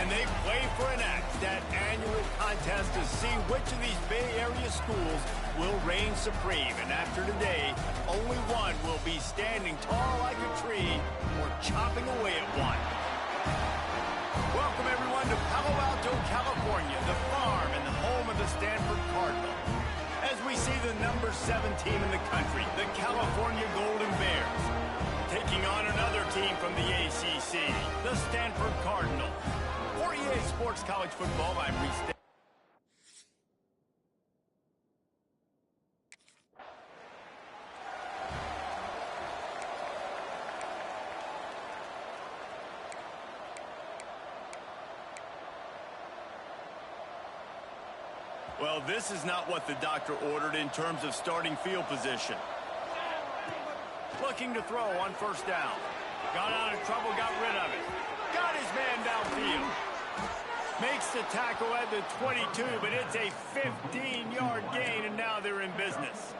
And they play for an axe, that annual contest to see which of these Bay Area schools will reign supreme. And after today, only one will be standing tall like a tree or chopping away at one. Welcome, everyone, to Palo Alto, California, the farm and the home of the Stanford Cardinal. As we see the number 7 team in the country, the California Golden Bears, taking on another team from the ACC, the Stanford Cardinal. For EA Sports College Football, I'm Reese. Well, this is not what the doctor ordered in terms of starting field position. Looking to throw on first down. Got out of trouble, got rid of it. Got his man downfield. Makes the tackle at the 22, but it's a 15-yard gain, and now they're in business.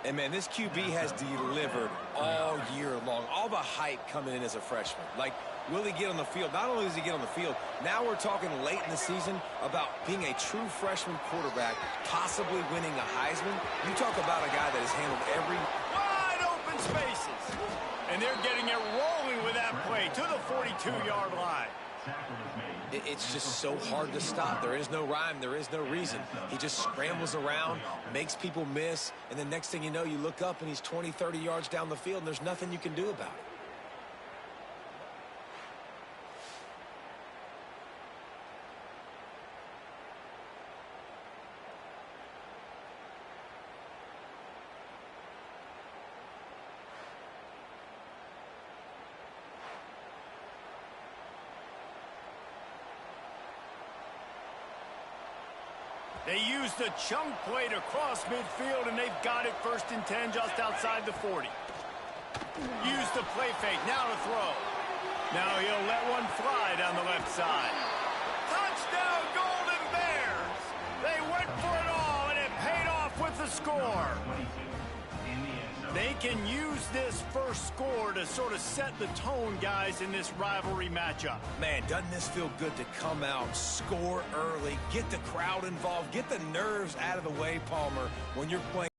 And, man, this QB has delivered all year long. All the hype coming in as a freshman. Like, will he get on the field? Not only does he get on the field, now we're talking late in the season about being a true freshman quarterback, possibly winning a Heisman. You talk about a guy that has handled every wide open spaces. And they're getting it rolling with that play to the 42-yard line. It's just so hard to stop. There is no rhyme. There is no reason. He just scrambles around, makes people miss, and the next thing you know, you look up and he's 20, 30 yards down the field, and there's nothing you can do about it. They used the chunk play to cross midfield, and they've got it 1st and 10 just outside the 40. Use the play fake, now to throw. Now he'll let one fly down the left side. Touchdown, Golden Bears! They went for it all, and it paid off with the score. They can use this first score to sort of set the tone, guys, in this rivalry matchup. Man, doesn't this feel good to come out, score early, get the crowd involved, get the nerves out of the way, Palmer, when you're playing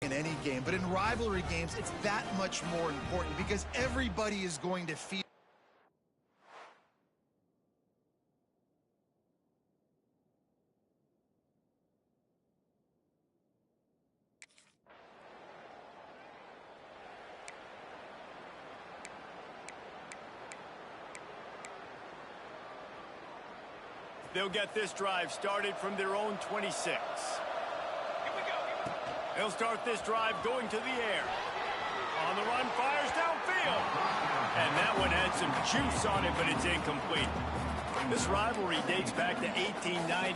in any game. But in rivalry games, it's that much more important because everybody is going to feel They'll get this drive started from their own 26. Here we go. They'll start this drive going to the air. On the run, fires downfield. And that one had some juice on it, but it's incomplete. This rivalry dates back to 1892,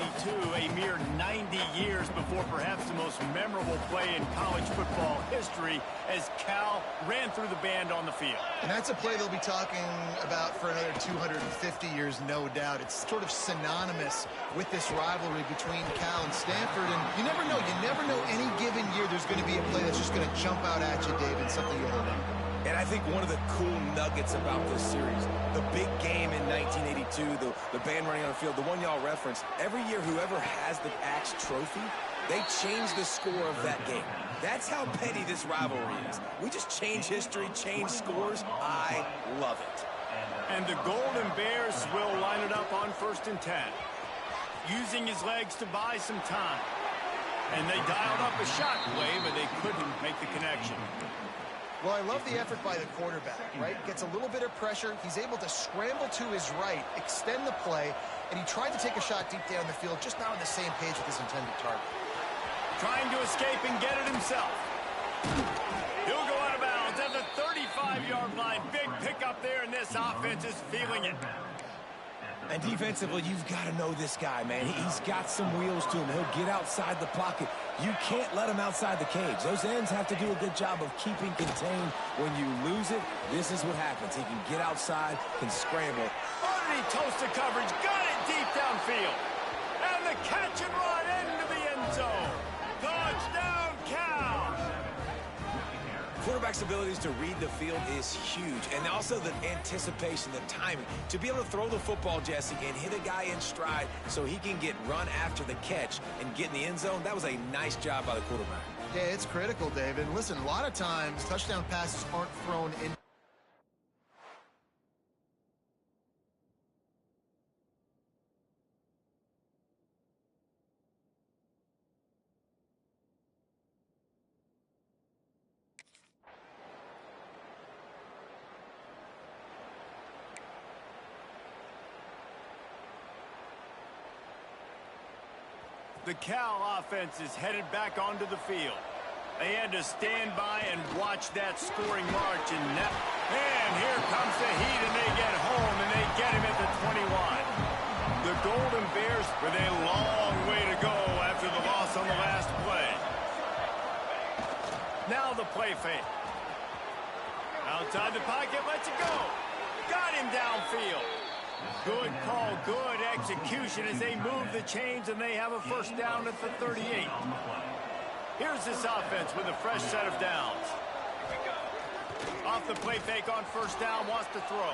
a mere 90 years before perhaps the most memorable play in college football history as Cal ran through the band on the field. And that's a play they'll be talking about for another 250 years, no doubt. It's sort of synonymous with this rivalry between Cal and Stanford. And you never know. You never know any given year there's going to be a play that's just going to jump out at you, David, something you'll remember. And I think one of the cool nuggets about this series, the big game in 1982, the band running on the field, the one y'all referenced, every year whoever has the Axe trophy, they change the score of that game. That's how petty this rivalry is. We just change history, change scores. I love it. And the Golden Bears will line it up on 1st and 10. Using his legs to buy some time. And they dialed up a shot play, but they couldn't make the connection. Well, I love the effort by the quarterback, right? Gets a little bit of pressure. He's able to scramble to his right, extend the play, and he tried to take a shot deep down the field, just not on the same page with his intended target. Trying to escape and get it himself. He'll go out of bounds at the 35-yard line. Big pickup there, and this offense is feeling it. And defensively, you've got to know this guy, man. He's got some wheels to him. He'll get outside the pocket. You can't let him outside the cage. Those ends have to do a good job of keeping contained. When you lose it, this is what happens. He can get outside, can scramble. Underneath toasted coverage, got it deep downfield. And the catch and run into the end zone. Touchdown, Cal. quarterback's abilities to read the field is huge. And also the anticipation, the timing. To be able to throw the football, Jesse, and hit a guy in stride so he can get run after the catch and get in the end zone, that was a nice job by the quarterback. Yeah, it's critical, David. Listen, a lot of times touchdown passes aren't thrown in. The Cal offense is headed back onto the field. They had to stand by and watch that scoring march. And here comes the heat, and they get home, and they get him at the 21. The Golden Bears with a long way to go after the loss on the last play. Now the play fake. Outside the pocket, lets it go. Got him downfield. Good call, good execution as they move the chains, and they have a first down at the 38. Here's this offense with a fresh set of downs. Off the play fake on first down, wants to throw.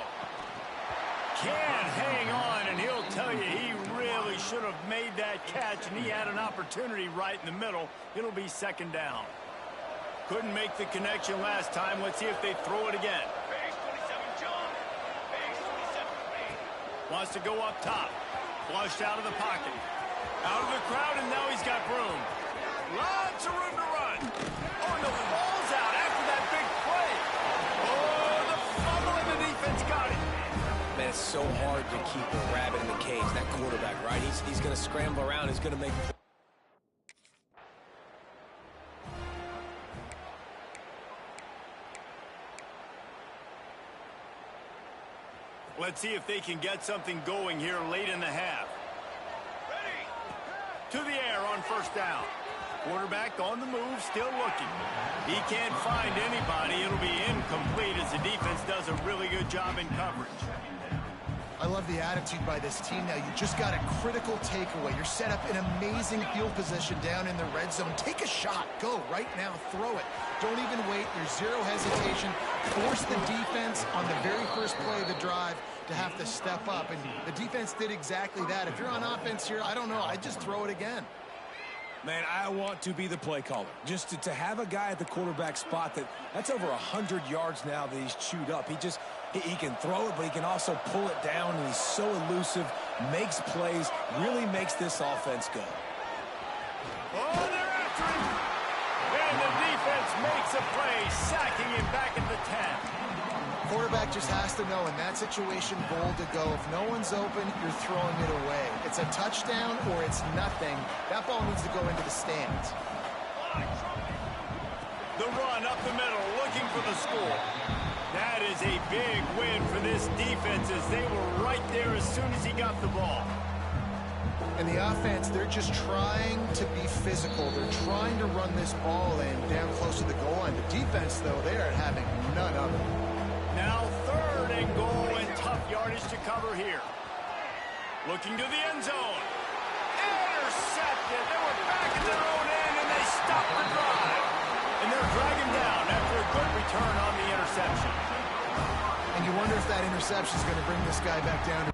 Can't hang on, and he'll tell you he really should have made that catch, and he had an opportunity right in the middle. It'll be second down. Couldn't make the connection last time. Let's see if they throw it again. Wants to go up top. Flushed out of the pocket. Out of the crowd, and now he's got room. Lots of room to run. Oh, and the ball's out after that big play. Oh, the fumble, and the defense got it. Man, it's so hard to keep a rabbit in the cage, that quarterback, right? He's going to scramble around. He's going to make... Let's see if they can get something going here late in the half. Ready. To the air on first down. Quarterback on the move, still looking. He can't find anybody. It'll be incomplete as the defense does a really good job in coverage. I love the attitude by this team now. You just got a critical takeaway. You're set up in amazing field position down in the red zone. Take a shot. Go right now. Throw it. Don't even wait. There's zero hesitation. Force the defense on the very first play of the drive to have to step up. And the defense did exactly that. If you're on offense here, I don't know. I'd just throw it again. Man, I want to be the play caller. Just to have a guy at the quarterback spot that's over 100 yards now that he's chewed up. He can throw it, but he can also pull it down, and he's so elusive, makes plays, really makes this offense go. Oh, they're after him. And the defense makes a play, sacking him back at the 10. Quarterback just has to know in that situation, goal to go. If no one's open, you're throwing it away. It's a touchdown or it's nothing. That ball needs to go into the stands. The run up the middle, looking for the score. That is a big win for this defense as they were right there as soon as he got the ball. And the offense, they're just trying to be physical. They're trying to run this ball in down close to the goal line. The defense, though, they are having none of it. Now third and goal, and tough yardage to cover here. Looking to the end zone. Intercepted. They were back at their own end, and they stopped the drive. And they're dragging down after a good return on the interception. And you wonder if that interception is going to bring this guy back down to...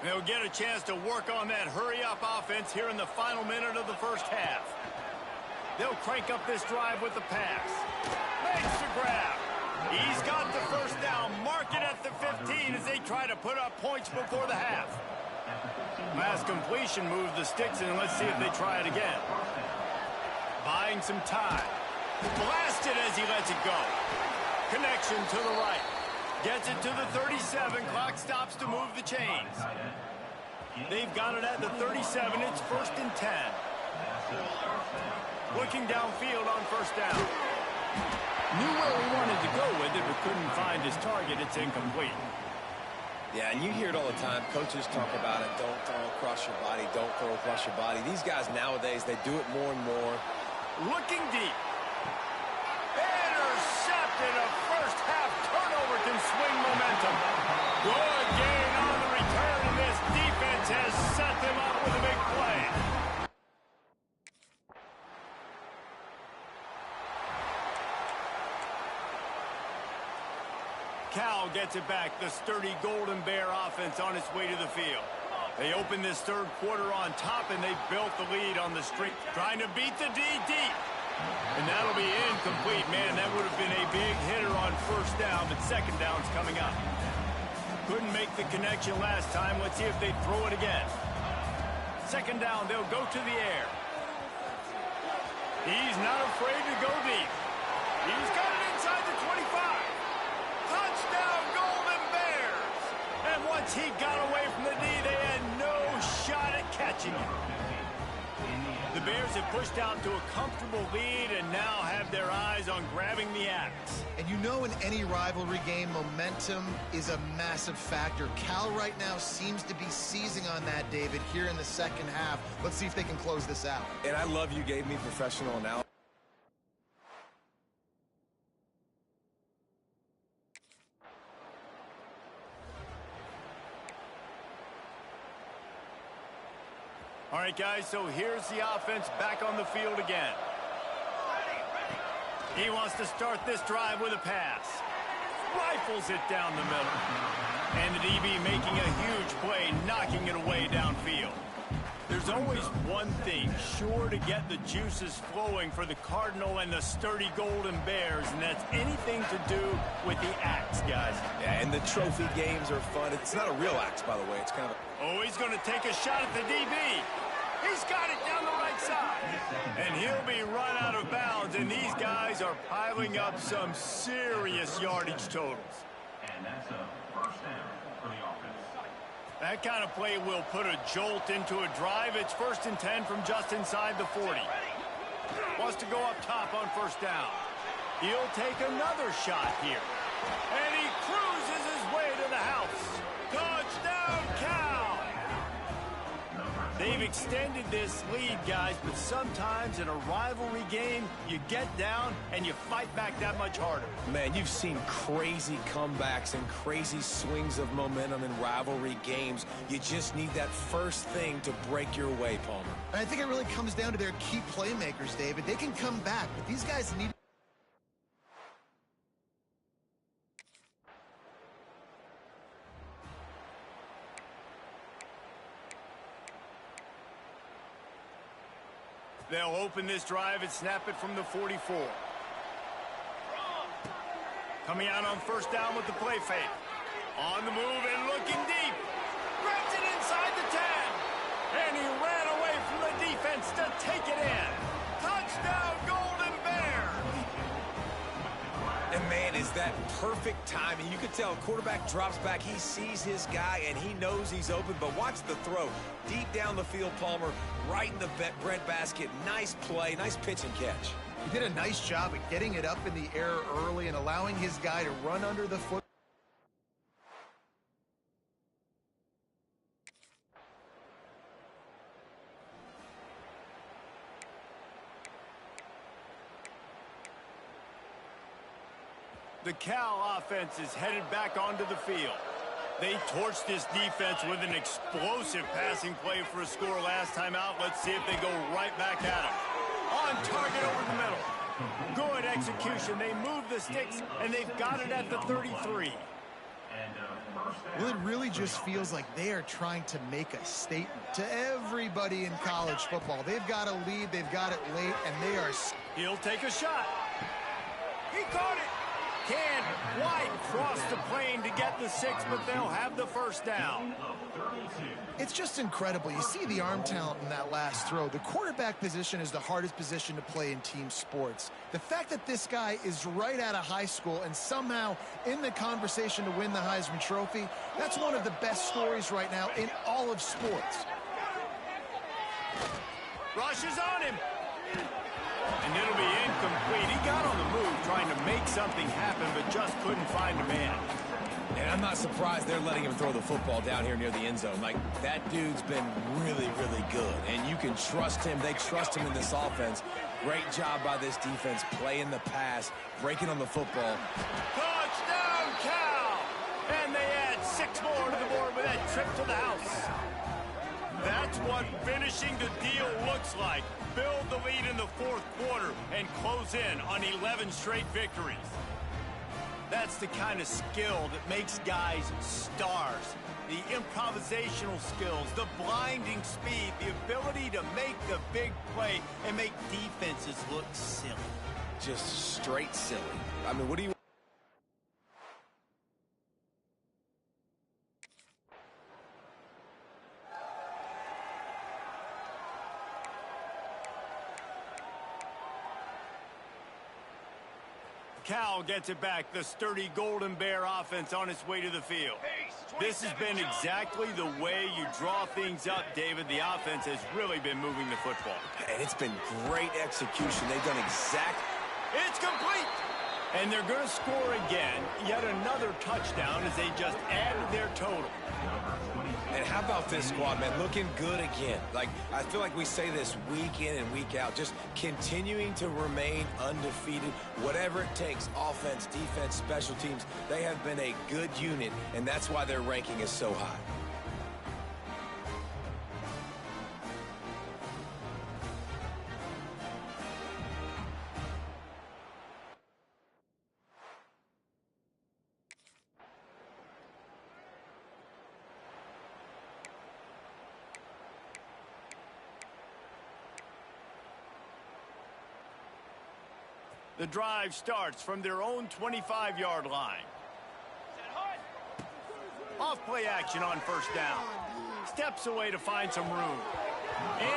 They'll get a chance to work on that hurry-up offense here in the final minute of the first half. They'll crank up this drive with the pass. Makes the grab. He's got the first down. Mark it at the 15 as they try to put up points before the half. Last completion moved the sticks in. Let's see if they try it again. Buying some time. Blasted as he lets it go. Connection to the right. Gets it to the 37. Clock stops to move the chains. They've got it at the 37. It's first and 10. Looking downfield on first down. Knew where he wanted to go with it, but couldn't find his target. It's incomplete. Yeah, and you hear it all the time. Coaches talk about it. Don't throw across your body. Don't throw across your body. These guys nowadays, they do it more and more. Looking deep. Intercepted. A first half turnover can swing momentum. Good gain on the return, and this defense has set them up with a big play. Cal gets it back. The sturdy Golden Bear offense on its way to the field. They open this third quarter on top, and they built the lead on the streak, trying to beat the D deep. And that'll be incomplete. Man, that would have been a big hitter on first down, but second down's coming up. Couldn't make the connection last time. Let's see if they throw it again. Second down, they'll go to the air. He's not afraid to go deep. He's got it inside the 25. Touchdown, Golden Bears! And once he got away from the D, they had no shot at catching him. The Bears have pushed out to a comfortable lead and now have their eyes on grabbing the axe. And you know, in any rivalry game, momentum is a massive factor. Cal right now seems to be seizing on that, David, here in the second half. Let's see if they can close this out. And I love you gave me professional analysis. All right, guys, so here's the offense back on the field again. He wants to start this drive with a pass. Rifles it down the middle. And the DB making a huge play, knocking it away downfield. There's always one thing sure to get the juices flowing for the Cardinal and the sturdy Golden Bears, and that's anything to do with the axe, guys. Yeah, and the trophy games are fun. It's not a real axe, by the way. It's kind of Oh, he's going to take a shot at the DB. He's got it down the right side. And he'll be run out of bounds, and these guys are piling up some serious yardage totals. And that's a first down for the offense. That kind of play will put a jolt into a drive. It's 1st and 10 from just inside the 40. Wants to go up top on first down. He'll take another shot here. And he cruises his way to the house. Touchdown, Cal! They've extended this lead, guys, but sometimes in a rivalry game, you get down and you fight back that much harder. Man, you've seen crazy comebacks and crazy swings of momentum in rivalry games. You just need that first thing to break your way, Palmer. And I think it really comes down to their key playmakers, David. They can come back, but these guys need... They'll open this drive and snap it from the 44. Coming out on first down with the play fake. On the move and looking deep. Grabs it inside the 10. And he ran away from the defense to take it in. Touchdown, Golden Bears! And man, is that perfect timing. You could tell quarterback drops back, he sees his guy, and he knows he's open, but watch the throw. Deep down the field, Palmer, right in the breadbasket. Nice play, nice pitch and catch. He did a nice job at getting it up in the air early and allowing his guy to run under the foot. The Cal offense is headed back onto the field. They torched this defense with an explosive passing play for a score last time out. Let's see if they go right back at him. On target over the middle. Good execution. They move the sticks, and they've got it at the 33. Well, it really just feels like they are trying to make a statement to everybody in college football. They've got a lead, they've got it late, and they are... He'll take a shot. He caught it. Can't quite cross the plane to get the 6, but they'll have the first down. It's just incredible. You see the arm talent in that last throw. The quarterback position is the hardest position to play in team sports. The fact that this guy is right out of high school and somehow in the conversation to win the Heisman Trophy, that's one of the best stories right now in all of sports. Rush is on him. And it'll be incomplete. He got on the move trying to make something happen, but just couldn't find a man. And I'm not surprised they're letting him throw the football down here near the end zone. Like, that dude's been really, really good. And you can trust him. They trust him in this offense. Great job by this defense playing the pass, breaking on the football. Touchdown, Cal! And they add 6 more to the board with that trip to the house. That's what finishing the deal looks like. Build the lead in the fourth quarter and close in on 11 straight victories. That's the kind of skill that makes guys stars. The improvisational skills, the blinding speed, the ability to make the big play and make defenses look silly. Just straight silly. I mean, what do you... Cal gets it back. The sturdy Golden Bear offense on its way to the field. This has been exactly the way you draw things up, David. The offense has really been moving the football. And it's been great execution. They've done exactly... It's complete! And they're going to score again. Yet another touchdown as they just added their total. And how about this squad, man? Looking good again. Like, I feel like we say this week in and week out, just continuing to remain undefeated, whatever it takes, offense, defense, special teams. They have been a good unit, and that's why their ranking is so high. The drive starts from their own 25-yard line. Off-play action on first down. Steps away to find some room.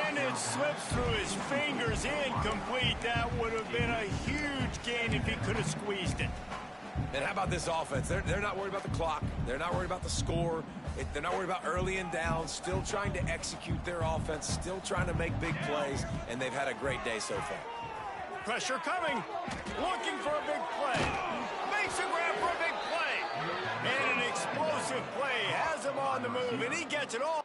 And it slips through his fingers, incomplete. That would have been a huge gain if he could have squeezed it. And how about this offense? They're not worried about the clock. They're not worried about the score. They're not worried about early and down. Still trying to execute their offense. Still trying to make big plays. And they've had a great day so far. Pressure coming. Looking for a big play. Makes a grab for a big play. And an explosive play has him on the move, and he gets it all.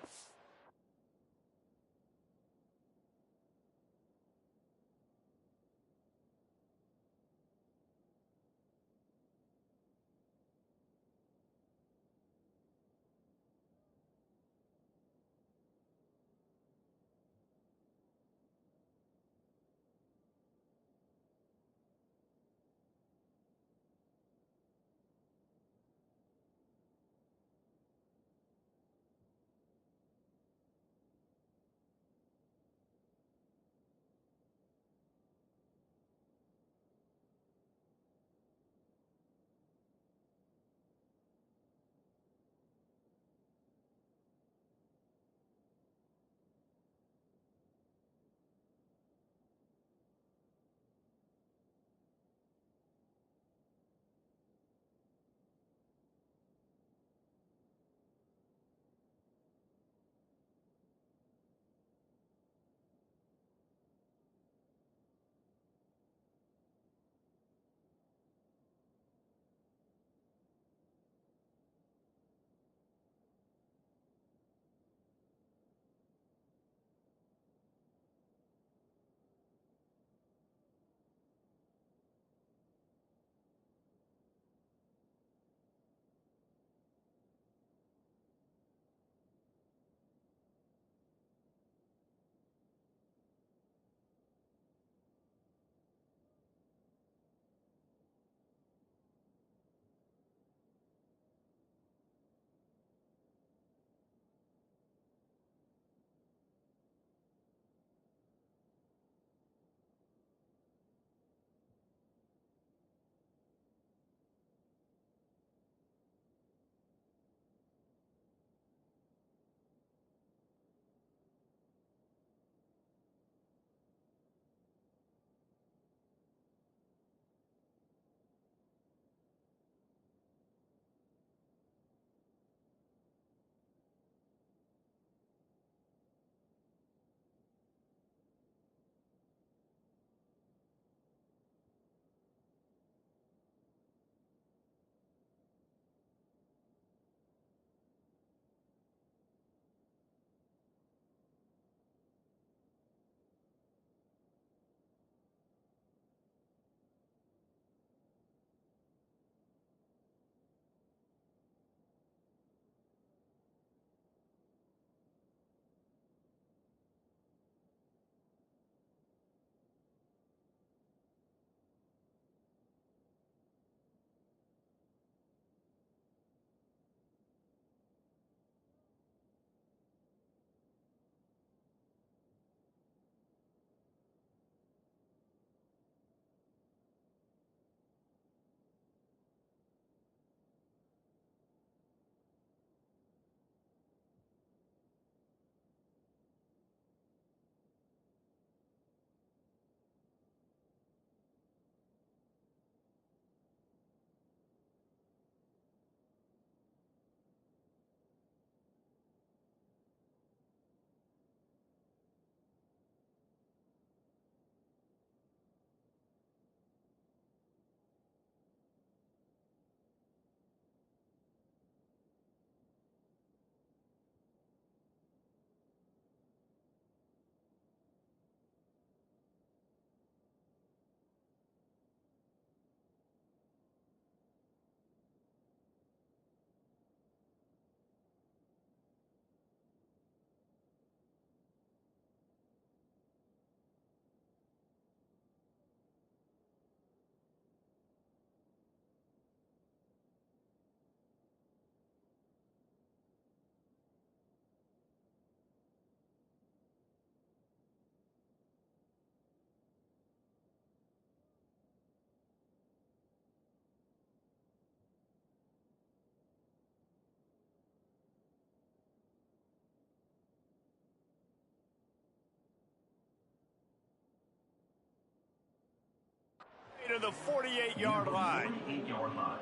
38-yard line. 38-yard line.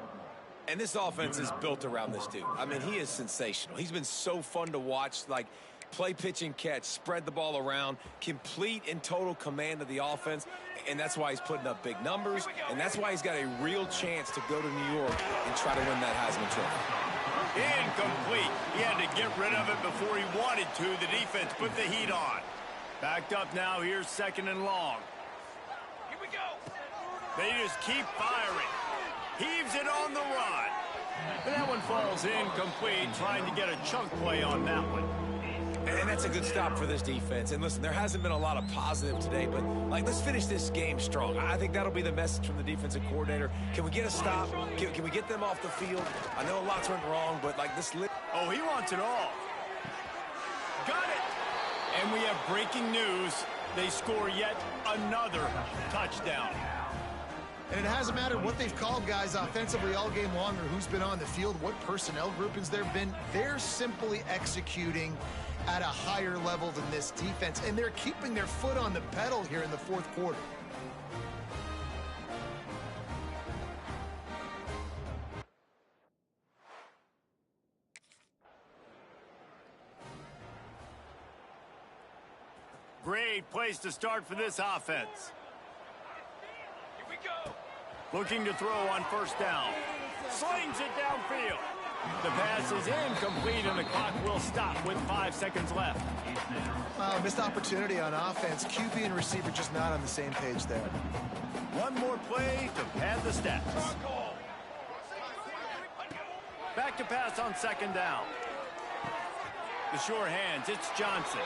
And this offense is built around this dude. I mean, he is sensational. He's been so fun to watch, like play, pitch, and catch, spread the ball around, complete and total command of the offense, and that's why he's putting up big numbers, and that's why he's got a real chance to go to New York and try to win that Heisman Trophy. Incomplete. He had to get rid of it before he wanted to. The defense put the heat on. Backed up now. Here's 2nd and long. Here we go. They just keep firing. Heaves it on the run. But that one falls incomplete, trying to get a chunk play on that one. And that's a good stop for this defense. And listen, there hasn't been a lot of positive today, but let's finish this game strong. I think that'll be the message from the defensive coordinator. Can we get a stop? Can we get them off the field? I know lots went wrong, but this. Oh, he wants it all. Got it. And we have breaking news. They score yet another touchdown. And it hasn't mattered what they've called guys offensively all game long or who's been on the field, what personnel groupings there have been. They're simply executing at a higher level than this defense, and they're keeping their foot on the pedal here in the 4th quarter. Great place to start for this offense. Here we go. Looking to throw on 1st down. Slings it downfield. The pass is incomplete, and the clock will stop with 5 seconds left. Missed opportunity on offense. QB and receiver just not on the same page there. One more play to pad the stats. Back to pass on 2nd down. The sure hands, it's Johnson.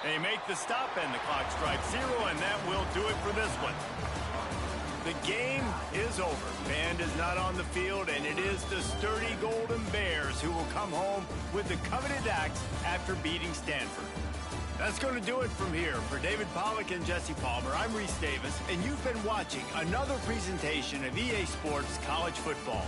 They make the stop, and the clock strikes 0, and that will do it for this one. The game is over. Band is not on the field, and it is the sturdy Golden Bears who will come home with the coveted axe after beating Stanford. That's going to do it from here. For David Pollack and Jesse Palmer, I'm Reese Davis, and you've been watching another presentation of EA Sports College Football.